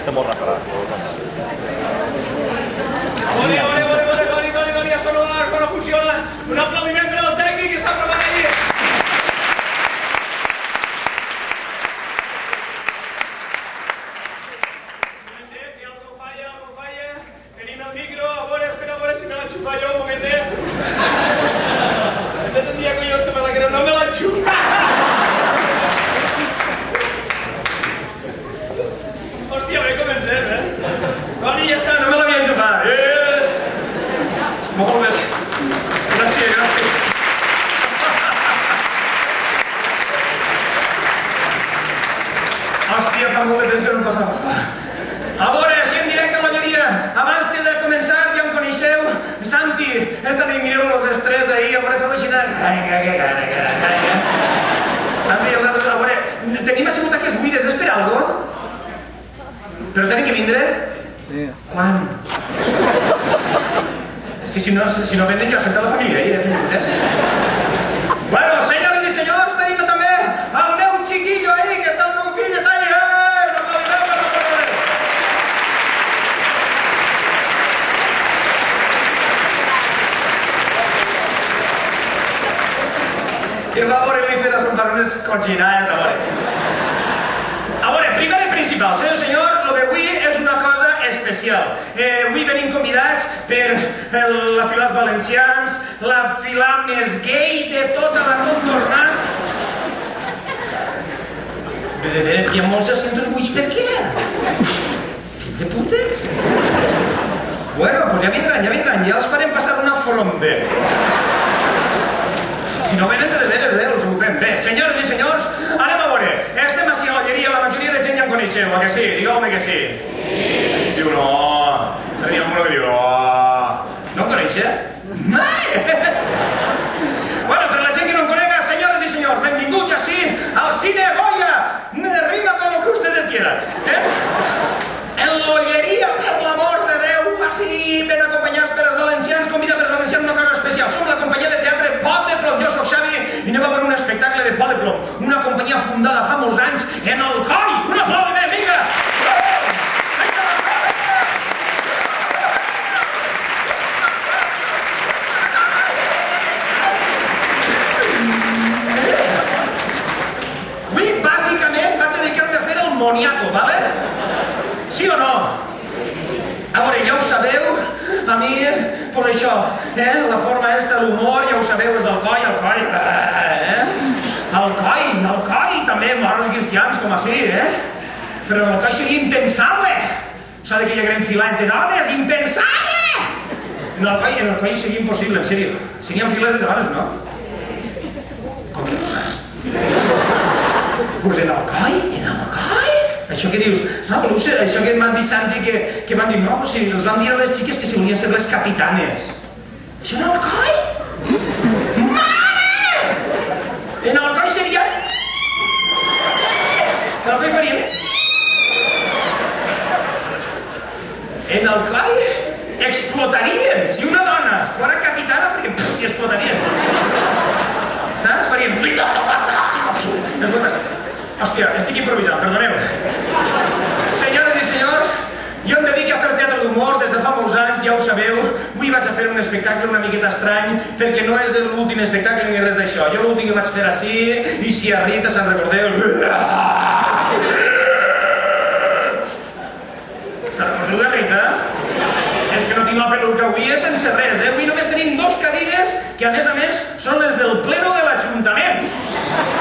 Aquesta molt reparat. Toni, això no funciona. Un aplaudiment per al tècnic que està provant allí. Si algo falla. Tenim el micro, a veure si me la xupa jo, un momentet. No tendria collons que me la creu, no me la xupa. Hòstia, bé comencem, Toni, ja està, no me l'havia xupat. Molt bé. Gràcies. Hòstia, fa molt de temps que no em passava. A veure, així en directe a la lloria. Abans de començar, ja em coneixeu. Santi, esta li mireu els tres ahí, a veure, feu així. Santi, els altres, a veure, tenim assegut aquests buides, és per algo? Però tenen que vindre? Sí. Quan? És que si no venen jo senta la família ahí, Bueno, senyores i senyors, tenim també el meu xiquillo ahí, que està el meu fill, està allà. Que va a veure li fer escompar unes cotxinades, a veure, primer i principal, senyor i senyor, el d'avui és una cosa especial. Avui venim convidats per la fila dels valencians, la fila més gay de tota la contornada. De veres, hi ha molts asientos buits, per què? Fills de puta? Bueno, doncs ja vindran, ja els farem passar una fronda. Si no venen de veres, els ocupem. Bé, senyores i senyors, anem a veure. Estem així a la lloria, la majoria de gent ja en coneixeu, a que sí? Digueu-me que sí. Diu no. Tenia alguna que diu no. No em coneixes? Mai! Bueno, per la gent que no em conega, senyores i senyors, benvinguts així al Cine Goya. Rima con lo que ustedes quieran. En l'olleria, per l'amor de Déu, així ben acompanyats per els valencians, convida per els valencians una cosa especial. Som la companyia de teatre Pot de Plom. Jo soc Xavi i anem a veure un espectacle de Pot de Plom. Una companyia fundada fa molts anys en Alcoi. Un aplaudiment, vinga! Avui, bàsicament, vaig dedicar-me a fer el moniato, vale? Sí o no? A veure, ja ho sabeu, a mi, doncs això, la forma esta, l'humor, ja ho sabeu, és d'Alcoi, Alcoi, també, moros i cristians, com així, Però Alcoi seria impensable. Això de que hi haguem filats de dones, impensable! En Alcoi seria impossible, en sèrio. Serien filats de dones, no? Com que no ho saps? Doncs en Alcoi? Això que dius, això que m'han dit Santi, que van dir, no, els van dir a les xiques que si volien ser les capitanes. Això en Alcoi? Mare! En Alcoi seria... En Alcoi faria... En Alcoi explotarien. Si una dona fora capitana, farien... i explotarien. Saps? Farien... Hòstia, estic improvisant, perdoneu. Senyores i senyors, jo em dedico a fer teatre d'humor des de fa molts anys, ja ho sabeu. Avui vaig a fer un espectacle una miqueta estrany, perquè no és l'últim espectacle ni res d'això. Jo l'últim que vaig fer així, i si a Rita se'n recordeu... Se'n recordeu de Rita? És que no tinc la peluca avui, és sense res, Avui només tenim dos cadires, que a més són les del pleno de l'Ajuntament.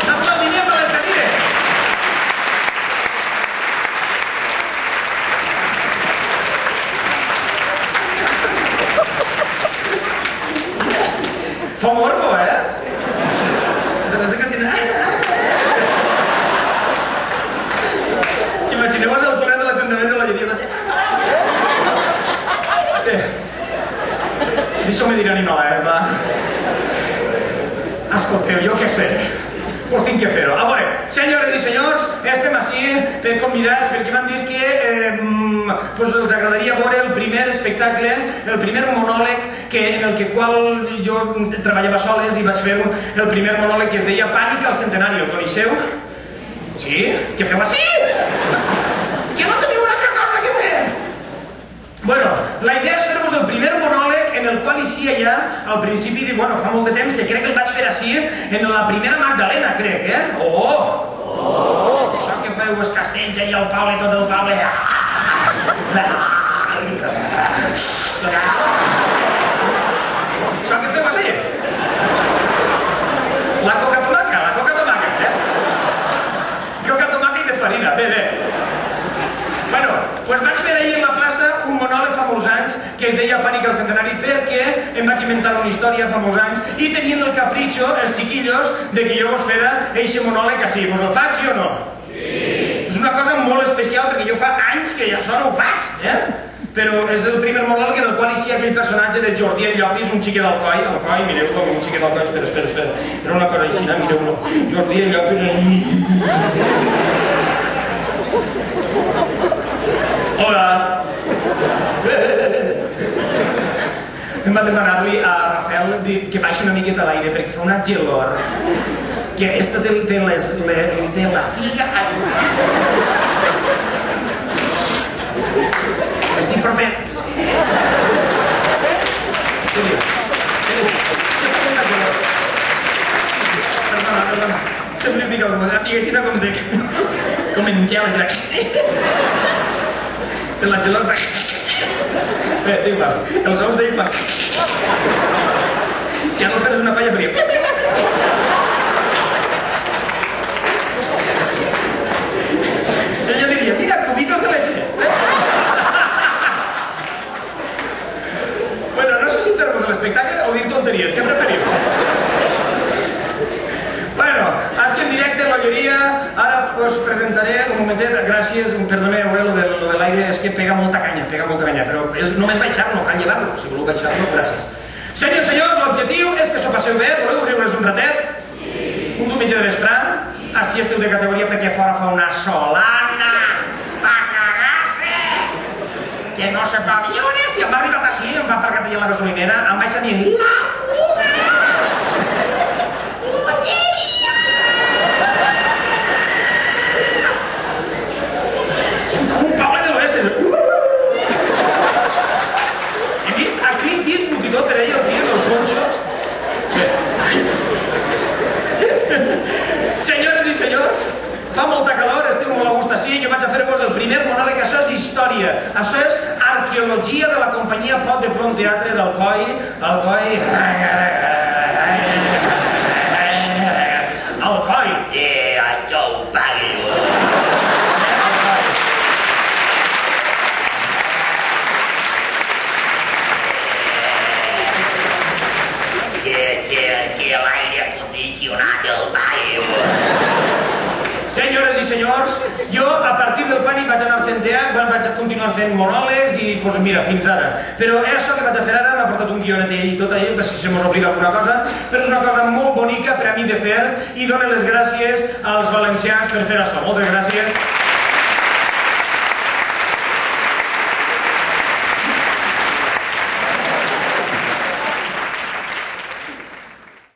Un aplaudiment per les cadires. Fa morbo, Imagineu-vos el ple de l'Ajuntament de la Lleria. D'això me diran i no, va. Escolteu, jo què sé. Doncs tinc que fer-ho. A veure, senyores i senyors, estem així per convidats perquè m'han dit que els agradaria veure el primer espectacle, el primer monòleg en el qual jo treballava soles i vaig fer el primer monòleg que es deia Pànic al Centenari. El coneixeu? Sí? Què feu així? Que no teniu una altra cosa al principi dic, bueno, fa molt de temps que crec que el vaig fer així en la primera Magdalena, crec, Això que feu els castells i el poble, tot el poble... Això que feu així? La coca tomaca, Coca tomaca i de farina, bé. Bueno, doncs vaig fer ahir en la plaça un monòleg fa molts anys que es deia Pànic al Centenari perquè em vaig inventar una història fa molts anys i tenien el capritxo, els xiquillos, de que jo vos fera eixe monòleg així. Vos el faig, sí o no? Sí. És una cosa molt especial perquè jo fa anys que ja això no ho faig, Però és el primer monòleg en el qual hi ha aquell personatge de Jordi el Llopis, un xique d'Alcoi, mireu com un xique d'Alcoi, espera, era una cosa així, mireu-lo, Jordi el Llopis... Hola! Em va demanar-li a Rafael que baixi una miqueta a l'aire perquè fa una gelor que aquesta té la figa... Estic proper. Perdona. Sempre li dic alguna cosa, diguéssim com en gel, de la gelor... Bé, igual, els ous d'ell fan... Si ara el feres una palla faria... Ella diria, mira, cubitos de leche. Bueno, no sé si fer-vos l'espectacle o dir tonteries, què preferiu? Bueno, així en directe, l'olleria, ara us presentaré un momentet, gràcies, perdoneu, lo de l'aire és que pega molta canya, però és només baixar-lo, cal llevar-lo, si voleu baixar-lo, gràcies. Senyors, l'objectiu és que s'ho passeu bé, voleu riure's un ratet? Un diumenge de vespre, així esteu de categoria perquè fora fa una solana, pa cagar-se, que no se pot viure, si em va arribat així, em va aparcar allà a la gasolinera, em vaig a dir, la puta! Un poble de l'oest, he vist a Clint Eastwood i tot per ell el tio del tronxo. Senyores i senyors, fa molta calor, esteu molt a gust així, jo vaig a fer-vos el primer monòleg, això és història, això és arqueologia de la companyia Pot de Plom Teatre d'Alcoi, Alcoi, això ho pagui. Que l'aire condicionat el pagui. Senyores i senyors, jo a partir del Pànic vaig anar fent teatre, vaig continuar fent monòlegs i, doncs mira, fins ara. Però això que vaig a fer ara m'ha portat un guionet i tot allò, per si se mos oblida alguna cosa, però és una cosa molt bonica per a mi de fer i dono les gràcies als valencians per fer això. Moltes gràcies.